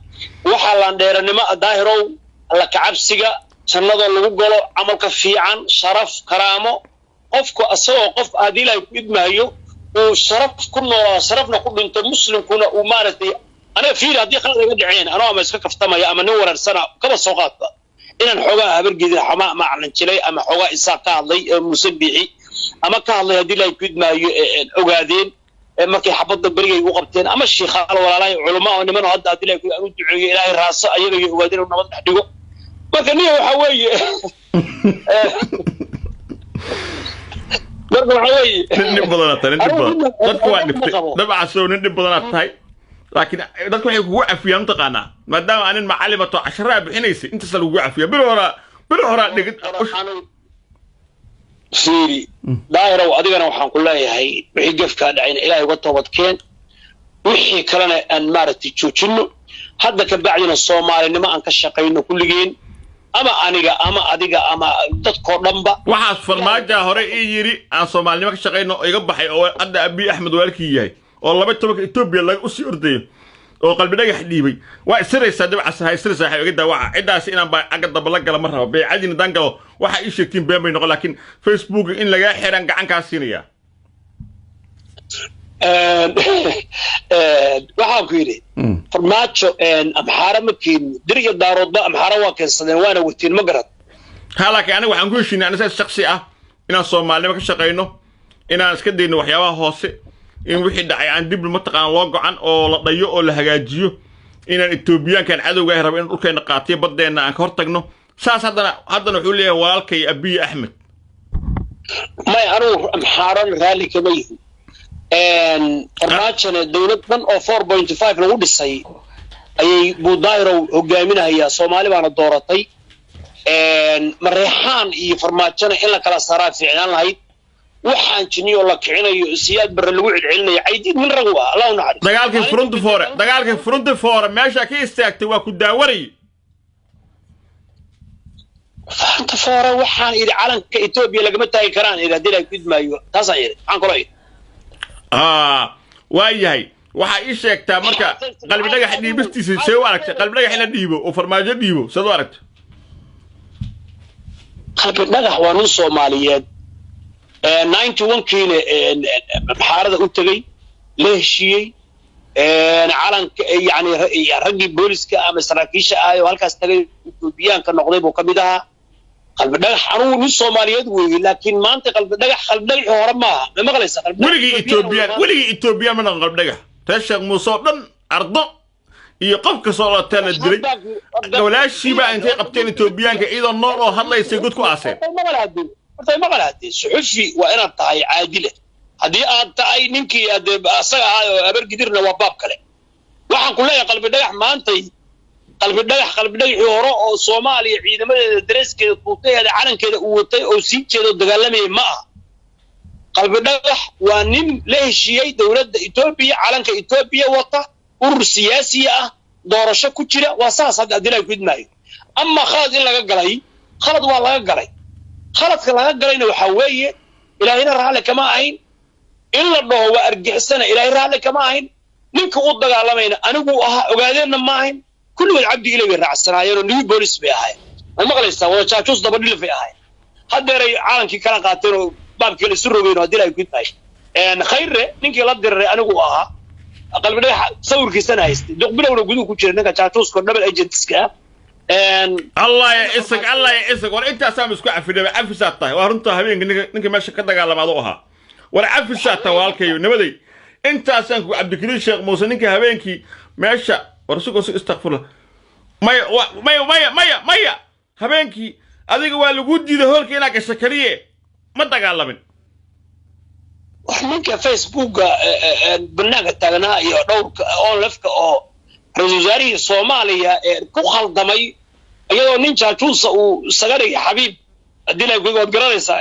waxa landheeranimo daahiro la kacabsiga jannada lagu galo amalka fiican sharaf karaamo qofku asagoo qof aadilay ku idmaayo وشرف كنا شرفنا كل أنت مسلم كنا ومارتي أنا في هذه خلنا يدعين أنا ما أسكت فتما يا أما نور السنة كم سوقات إن الحجاء برجد حماء مع الانشلي أما حجاء إساق الله مسبعي أما كالله هذه لا يكيد ما أوجادين أما كي حبض برجي وقبتين أما الشيخ ولا لا علماء وإن من هذا هذه لا يكيد أدعي إلى الرأس أيضا يوادين ونبض حديقه ما كان يحوي nin badan tahay dadku waa dhiftay dabca soo nin badan tahay laakiin dadku waxay kugu afiyaan taqaana maadaama aanin macallimato 10 bixinaysay inta sal ugu afiya bil hora dhigid fiiri daahiro adigana waxaan ku leeyahay wixii gafka dhacayna ilaahay uga toobadkeen wixii kalena aan maaragtay joojino hadda ka bacdina Soomaalinimo aan ka shaqeyno kulligeen ama aniga ama adiga ama dadkoo dhanba waxaas farmaajo hore yiri aan Soomaalinimo ka shaqeyno iga baxay oo hadda Abi Ahmed walkii yahay oo 12 Ethiopia laga u sii orday oo qalbi dhagax dhiibay waa isiraysa dabcas haysiraysa waxa iga daawaca cidaas inaan baa aga daba la gala mar rabo beecadina dan galo waxa ay sheegtiin been bay noqon laakiin Facebook in laga xiran gacan ka siinaya waxaan ku yiri farmaajo amxaara makiin diriga daaroodba amxaara waa keensadeen waana watiin ma garad halka aniga waxaan ku heshiinay aniga shakhsi ah inaan Soomaalnimo ka shaqeyno inaan iska deyno waxyaabaha hoose in wixii dhacay aan dib ma taqaan loo go'an oo la dhayo oo la hagaajiyo inaan Ethiopia-kan cadowga ay rabeen dhulkeena qaatiyo badeena aan ka hortagno saas haddana wuxuu leeyahay walaalkay Abi Ahmed ma anu amxaara raali kama yihiin farmaajana dawladdan oo 4.5 lagu dhisay ayay buudaayro hogaaminaya Soomaali baana dooratay mareexaan iyo farmaajana in la kala saaraa fiicnaan lahayd waxaan jiniyo la kicinayo siyaad bar lagu cilcilinayo aydiid min ragwa Allah u naxariisto dagaalkii front foore meesha ka istaagtay waa ku daawaray front foore waxaan iri calanka Ethiopia lagama taagi karaan ila dilay gudmaayo taas ay aan kala waayahay waxaa ii sheegtaa marka qalbi dhagax dhiibistiisa see u aragtay qalbi dhagax in la dhiibo oo farmaajo dhiibo sidoo aragtay qalbi dhagax waa nin Soomaaliyeed 91 kiina xaarada u tagay la heshiiyey calanka yani ragii booliska ama saraakiisha ah oo halkaas tagay Itoobiyaanka noqday buu kamid ahaa qalbi dhagax anuu nin Soomaaliyeed weeyay laakiin maanta qalbi dhagax hore maaha ma maqlaysa weligii Itoobiyaan ma noqon qalbi dhagax Sheekh Muuse dhan ardo iyo qof ka soo laabtay la dilay walaashiiba intay qabteen Itoobiyaanka iyadoo nool oo hadlaysay god ku aaseen ma qalaadii suxufi waa inaad tahay caadile haddii aad tahay ninkii asaga ahaa oo abargidirna waa baab kale waxaan ku leeyahay qalbi dhagax maantay qalbi dhagaxii hore oo Soomaaliya ciidamadeeda dareeskeeda tuuteeda calankeeda uu watay oo sii jeedo dagaalamay ma aha qalbi dhagax waa nin la heshiiyey dawladda Itoobiya calanka Itoobiya wata urur siyaasi ah doorasho ku jira waa saas hadda adilay ku idmaayo ama khalad in laga galay khalad waa laga galay khaladka laga galayna waxa weeye ilaahina raali kama ahayn in la dhaho waa argixisana ilaahay raali kama ahayn ninka uu dagaalamayna anigu aha ogaadeena ma ahayn kullu abdi ilaahay raacsanaayeen oo nibi boolis bay ahaayeen ma maqlaysaa wada jaajuus daba dhil bay ahaayeen hadeeray calankii kala qaateen oo baabkii la surogeen hadii ay ku tahay khayre ninkii la diray anigu aha qalbi dhagax sawirkiisana haystay duqbilowna guduhu ku jira ninka jaajuuska double agentska الله يسق ولا انت اسام اسكو عفيده عفسات tahay waa runta habeenka ninka meesha ka dagaalamaado aha war cafisat walkayo nabadii inta asan ku Cabdikariin Sheekh Muuse ninka habeenkii meesha war sugo istaghfirullah maya habeenkii adiga waa lagu diiday holka ina ka shakariye ma dagaalamin wax ninka Facebook banaanka taagnaa iyo dhowrka oo lafka oo ra'iisul wasaaraha Soomaaliya ku khaldamay iyadoo nin jaajuusa uu sagaray xabiib adilay ku garanaysaa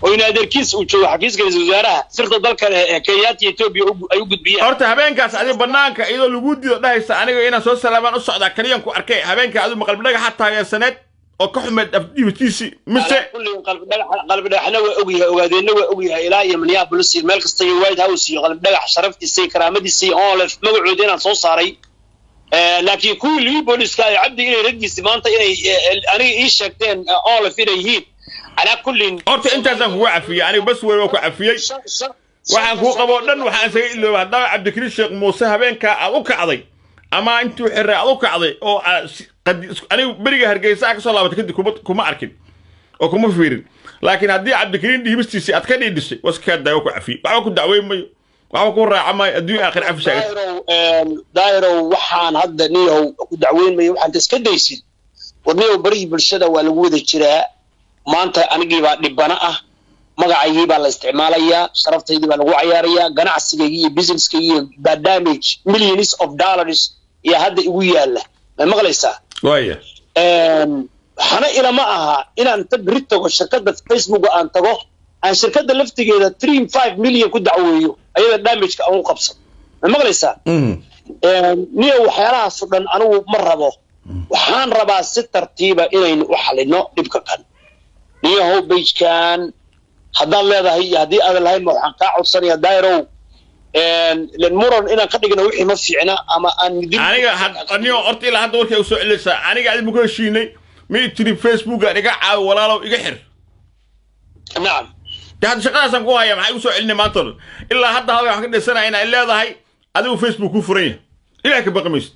oo in adeerkiis uu joogo xafiiska ra'iisul wasaaraha sirta dalka Kenya Ethiopia ay u gudbiyeen horta habeenkaas adiga banaanka iyadoo lagu diido dhahaysa aniga inaan soo salaamaan u socda kaliyan ku arkay habeenka adiga maqalbi dhagax taageersaneed oo ka xumeed afdiibtiisi mise qalbi dhagaxna waa ogyahay ogaadeena waa ogyahay ilaa iyo Minneapolis meel kasta iyo White House iyo qalbi dhagax sharaftiisa iyo karaamadiisa oo leh magacood inaan soo saaray laakiin kulli booliska ay cabdi inay ragiisi maanta inay aniga ii sheegteen oo la filayeen ala kulli horta intaasaan ku cafiyay aniga bas way ku cafiyay waxaan ku qabo dhan waxaan isaga ilooba haddaba Cabdikariin Sheekh Muuse habeenka aad u kacday ama intuu xiray aad u kacday oo aniga bariga Hargeysa ka soo laabatay kadib kuma arkin oo kuma fiirin laakiin haddii Cabdikariin dhiibistiisi aad ka dhiidhisay waska daawo ku cafiyay waxa ku dacweymay waxa ku raacamay adduun aakhir cafishay daayiro waxaan hadda niyow ku dacweymay waxaan iska daysid wadniyow bariga bulshada waa lagu wada jiraa maanta anigii baa dhibana ah magacayii baa la isticmaalayaa sharaftaydi baa lagu ciyaarayaa ganacsigayga iyo businesskayga iyo damage millions of dollars iyo hadda igu yaala ma maqlaysaa waaya xana ila ma aha inaan tabrito shirkadda Facebook aan tago aan shirkadda laftigeeda 3.5 million ku dacweeyo ayada damage ka aan u qabsan ma maqlaysaa niyo waxyaalahaas dhan anigu ma rabo waxaan rabaa si tartiiba inaynu u xalino dhibka kan niyo page-kan haddaan leedahay haddii aad lahayn waxaan ka codsanayaa dairow len muran inaan ka dhigno wixii ma fiicna ama aan aniga aniga horta ilaa hadda warkay u soo celinaysaa aniga aad muku heshiinay mi tiri Facebook iga caaw walaalow iga xir naam dad shaqadaasan ku haya maxay u soo celinay maanta ilaa hadda waxaan ka dheesanaa inay leedahay adigu Facebook ku furan yahay ilaa ka baqmaysid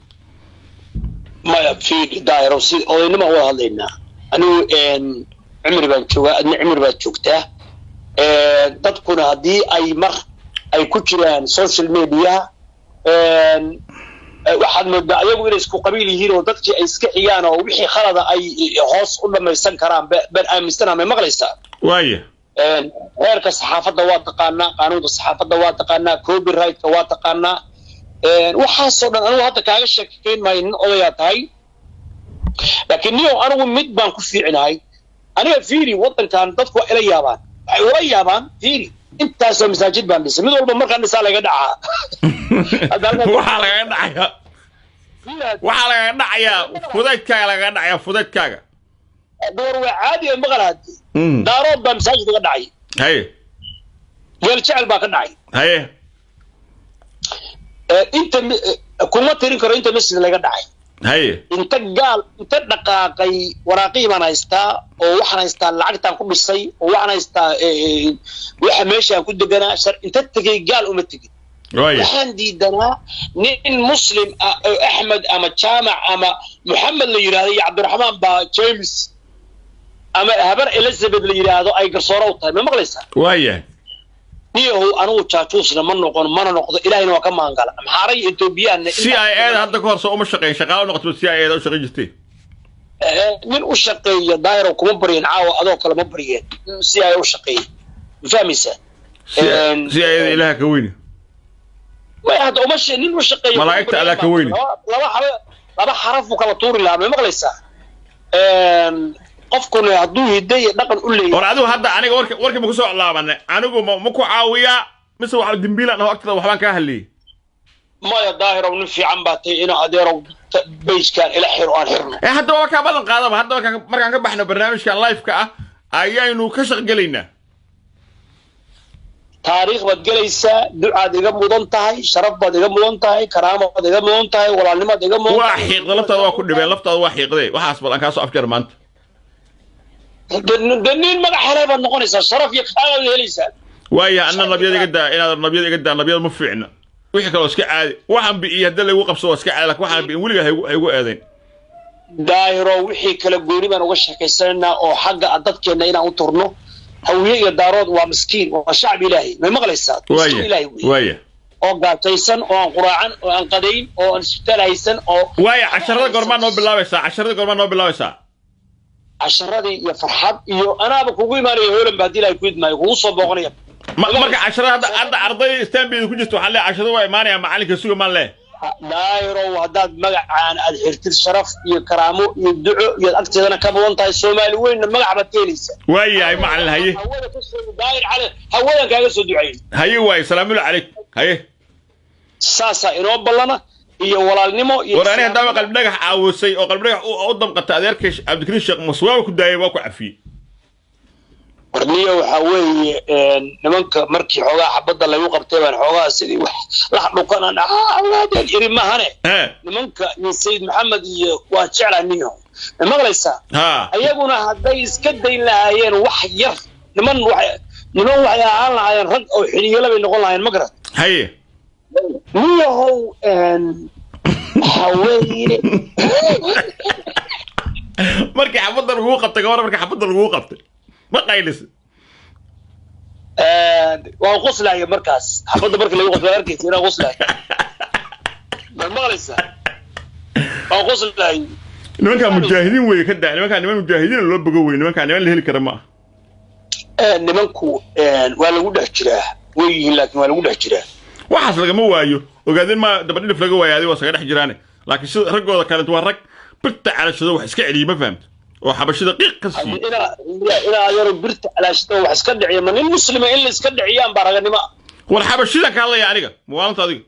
ma fi dairow si odaynimo wada hadlaynaa anigu cumri baan joogaa adna cumri baad joogtaa dadkuna haddii ay mar ay ku jiraan social media waxaad moodaa ayagu inay isku qabiil yihiin oo dadkii ay iska xiyaan oo wixii khalada ay hoos u dhamaysan karaan baan aaminsana ma maqlaysaa waaya heerka saxaafadda waa taqaanaa qaanuunka saxaafadda waa taqaanaa copyright-ka waa taqaanaa waxaasoo dhan anigu hadda kaaga sheekayn maayo nin odayaa tahay laakiin niyow anigu mid baan ku fiicinahay aniga fiiri waddankan dadku waa ila yaabaan waxay ula yaabaan fiiri intaasoo masaajid baan dhisay mid walba markaan dhisaa laga dhacaa waxaa laga dhacayaa fudaydkaaga door waa caadi maqal haddi daarood baa masaajid laga dhacay haye قال شعل باك النعي هاي انت كما ترين كرو انت مسجد لغا دحاي هاي انت قال انت دقاقي وراقي ما هيستا oo waxaan haystaa lacagtaan ku dhisay oo waxaan haystaa waxa meesha ku deganaa inta tagay gaal uma tagin waxaan diidanaa nin muslim Ahmed ama Jaamac ama Muhammad la yiraahdo iyo Cabdiraxmaan ba James ama habar Elizabeth la yiraahdo ay garsooro u tahay ma maqlaysaa waayahay niyow anigu jaajuusna ma noqdo ilaahayna waa ka maangala maxaaray Ethiopian CIA hadda ka hor soo uma shaqeyn shaqaale noqoto CIA u shaqeyn jirtay من وشقية دايرة كم برين عاو أذوق لما برين CIA وشقية فهميسة CIA إلها كويني ما هذا ومشي نين وشقية ملاك على كويني لما حرف وكلا طور الله ما مغلسة قفكم يهدوه يدي نقل قول لي ورادو هذا أنا ورك مكسو الله منه أنا مكو عاوية مثل واحد دمبيلا أنا أكتر وحبان كهلي ما يا داهرة ونفي عم باتي أنا أديره بيش كان إلى حيروان حرنا هذا هو كان بدن قادم هذا هو كان مركان كبحنا برنامج كان لايف كأ أيانو كشغ جلينا تاريخ بدجليسا دعاء دقم مدنتهاي شرف بدقم مدنتهاي كرامة بدقم مدنتهاي والعلماء دقم مدنتهاي واحد لفت هذا كل بين لفت هذا واحد ذي وحاسب الآن كاسو أفكار مانت دنين ما حلاه بنقونيسا شرف يخاف هليسا ويا أن النبي ذي قدّا إن النبي ذي قدّا النبي مفعنا ويحكي له سكع عادي وحن بيجي هذا اللي وقف سوا سكع لك وحن بيجي ولي هيقو أذين دايرو وحي كلا جوري من وش حكيسنا أو حاجة عدد كنا هنا أنطرنا هوية دارود ومسكين وشعب إلهي ما مغلسات ويا أو قاتيسن أو قراعن أو أنقدين أو أنستال هيسن أو ويا عشرة قرمان نو بالله وسا عشرة قرمان نو بالله وسا عشرة دي يا فرحات أنا بكوي ماري هولم بدي لا يكيد ما يقول صوب أغنية marka 10 hadda arday istaanbid ku jirto waxa la 10 way imaanaya macalinka suuga man leh daayiro hadaad magacaan aad xirtir sharaf iyo karaamo iyo duco iyo agteedana ka badan tahay Soomaali weyn magac baad keenaysa waayay macalin haye daayir cali hawadan kaaga soo duceeyay haye way salaamu alaykum haye saasa inoo ballana iyo walaalnimo iyo waraani hadaba qalb dhagax caawusay oo qalb dhagax u damqata adeerkiis Cabdikariin Sheekh Maswaa ku daayay waa ku cafiyay warniyo waxa weeye nimanka markii xogaa xabada lagu qabtay baan xogaa sidii wax la dhuqanan awaadan iri mahane nimanka Sayid Maxamed iyo waa jeclaaniyo maqlaysa ayaguna haday iska dayn lahaayeen wax yar niman waxay ahaan lahaayeen rag oo xiliyada bay noqon lahaayeen magarad haye niyow haweeye markii xabada lagu qabtay gabar markii xabada lagu qabtay ما قايلس وغسل يا مركز حفظ برك اللي يغسل اركيت هنا غسل ما مغلسه وغسل نمن كان مجاهدين وي كدا نمن كان مجاهدين لو بغو وي نمن كان اللي هلي كرما نمنكو waa lagu dhex jiraa way laakiin waa lagu dhex jiraa waxaas laga ma waayo ogaadin ma dabadhif laga waayaday waa saga dhex jiraan laakiin sida ragooda kale waa rag birta calashada wax iska celiyo ma fahamta oo xabashada qiiq ka sii ila yaro birta calashada wax iska dhiciyo man muslima in la iska dhiciyaan baraganimo war xabashada ka hadlaya aniga muwaanta adiga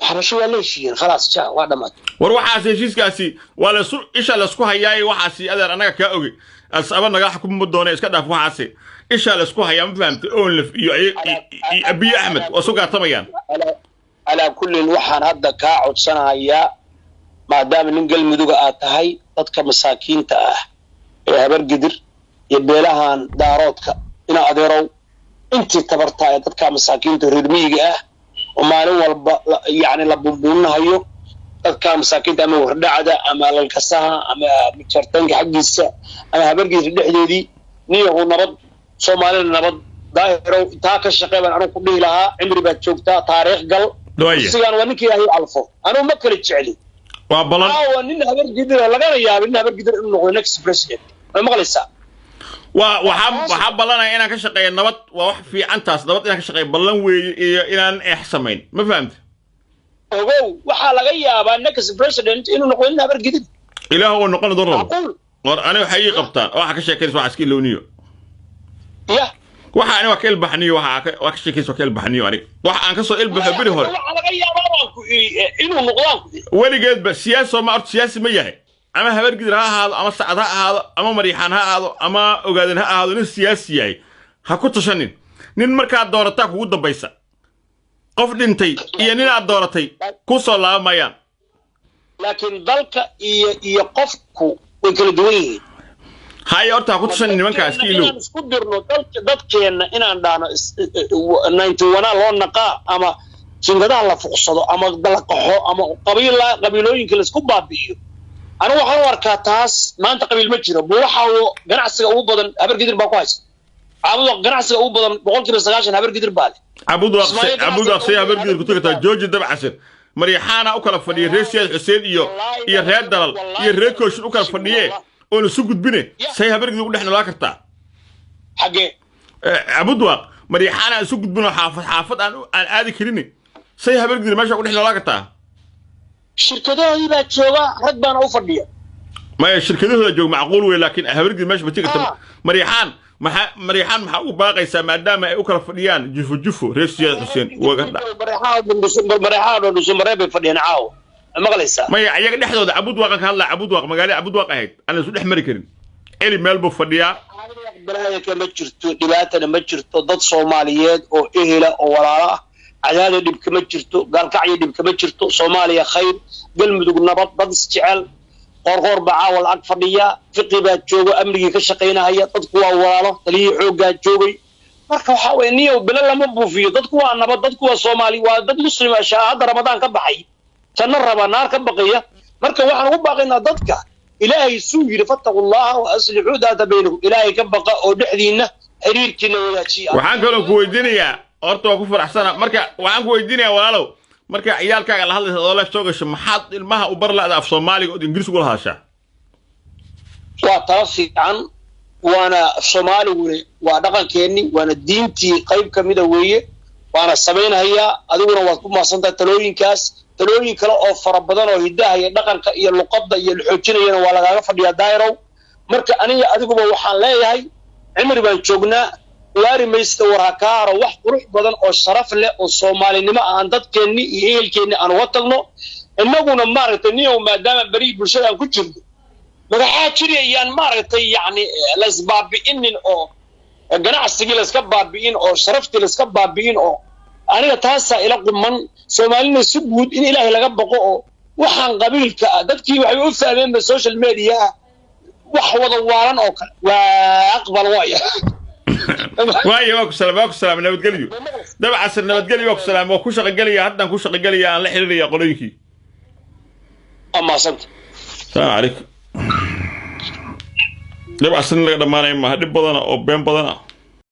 xabashu waa leeshiin khalaas jaa waa dhamaad war waxaas heshiiskaasi waa la isha la isku hayaay waxaasi adeer anaga ka ogi asaba naga xukumo doona iska dhaaf waxaasi isha la isku hayaa ma fahamtay oo laf iyo abi ahmed oo soo gaatamayaan ala kulli waxaan hadda ka codsanaya maadaama nin galmuduga aad tahay dadka masaakiinta ah ee habar gidir iyo beelahan daaroodka ina adeerow intii tabarta ee dadka masaakiinta reer miyiga ah oo maalin walba yaani la bumbuunahayo dadka masaakiinta ama wardacada ama lalkasaha ama mijartanka xaqiisa ama habar gidir dhexdeedii niyo nabad Soomaaliya nabad daahirow taa ka shaqeeyaan anu ku dhihi lahaa cimri baad joogtaa taariikh gal sigan waa ninkii ilaahay alfo anu ma kala jeceli waa balan nin habar gidir laga yaabin nin habar gidir inuu noqdo next president ma maqlaysaa waxa balanaya inaan ka shaqeeyo nabad waa wax fiican taas nabad inaan ka shaqeeyo balan weeye iyo inaan eexsamayn ma fahamtay ogow waxa laga yaabaa next president inuu noqdo nin habar gidir ilaahu uu noqon doono war ana waxay qabtaan waxa ka sheekaysan waxa iska looniyo ya waxa ana wakil baxniyo waxa ka sheekaysan wakil baxniyo aniga waxa aan ka soo ilbaxo bari hore waxa laga yaabaa ku inuu noqdaan waligeed ba siyaasi ma art siyaasi ma yahay ama habar gidir ha ahaado ama sacad ha ahaado ama mariixan ha ahaado ama ogaadan ha ahaado nin siyaasi yahay ha ku tashanin nin markaad doorataa kugu dambaysa qof dhintay iyo nin aad dooratay ku soo laabamayaan laakiin dalka iyo qofku way kala duwan yihiin hay horta ku tushan nimankaas kiilo isku dirno dadkeena inaan dhaano 91 loo naqaa ama jingadaha la fuqsado ama dalaqaxo ama qabiilooyinka la isku baabi'iyo anigu waxaan u arkaa taas maanta qabiil ma jiro waxa uu ganacsiga ugu badan habar gidir baa ku haysta caabudo ganacsiga ugu badan 90% habar gidir baa leh عبود أقصي هبر جد كنت كتاج جوج دب عسر مريحانا أكل فني رئيس حسين إيو رياد دلال إيو ريكوش أكل فنيه أول سوق بني سي هبر جد كنا إحنا لا كرتا حاجة عبود واق مريحانا سوق بني حافظ عن هذه كريني سي هبر جد ما شاء إحنا لا كرتا الشركة هي بتشوفها ركبان أو فنيه ما الشركة هي جو معقول ولكن هبر جد ماشي بتيجي مريحان مريحان محاو باقي سامدام أي أكل فديان جفو رئيس حسين وقتها مريحان ودوسمرة بفديان عاو ما قليسا ما يعيق نحن عبود واقع هلا عبود واقع مقالي عبود واقع هيد أنا سود أحمريكين إلي ملبو فديان بلاي كم جرتو دباتنا ما جرتو ضد صوماليات أو إهلا أو وراء عدالة دب كم جرتو قال كعي دب كم جرتو صوماليا خير قلم دوق نبض ضد استعال قرقور بعاول أكفرية فقه باتجوبه أمريكا كشقينا هي تدقوا أولاله تليه حوجة جوبي مركب حاولني وبلا لما بوفيه تدقوا أنا بدقوا الصومالي ودق مسلم أشياء هذا رمضان كبحي سنرى بنار كبقية مركب واحد وباقينا ضدك إلهي سوي لفتقوا الله وأصلحوا ذات بينهم إلهي كبقى ودحدينا حرير كنا ولا شيء وحنقول كويدينيا أرتوا كفر أحسن مركب وحنقول كويدينيا ولالو marka ciyaalkaaga la hadlaysa oo la soo gasho maxaad ilmaha u bar laada af Soomaaliga oo Ingiriis ugu lahaasha waa tarafiican waana Soomaaligu waa dhaqankeeni waana diintii qayb kamid ah weeye waana sameynaya adiguna waad ku maasantaa talooyinkaas talooyin kale oo fara badan oo hidaha iyo dhaqanka iyo luqadda iyo xoojinayna waa lagaaga fadhiyaa daayirow marka aniga adiguba waxaan leeyahay cimri baan joognaa واري ميست وراكار وح قروح بدن أو شرف له أو صومالي نما عن ضد كني يهيل كني أنا وطنه إنه قلنا مارتني وما دام بريء بالشيء أنا كنت جد مرحات شري يعني مارت يعني لسباب بإن أو جناح السجل لسكباب بإن أو شرفت لسكباب بإن أو أنا تحس إلى من صومالي السبود إن إله لقب بقى وحن قبيل كأدت كي وحيوفى من السوشيال ميديا وحوض وارن أو وأقبل وايا واي واكو سلام نبت قليو دبع عسر نبت قليو واكو سلام واكو شق قليا حتى نكو شق قليا أنا لحيل يا قليكي أما صمت السلام عليكم دبع عسر نبت ما نعم هدي بدنا أو بين بدنا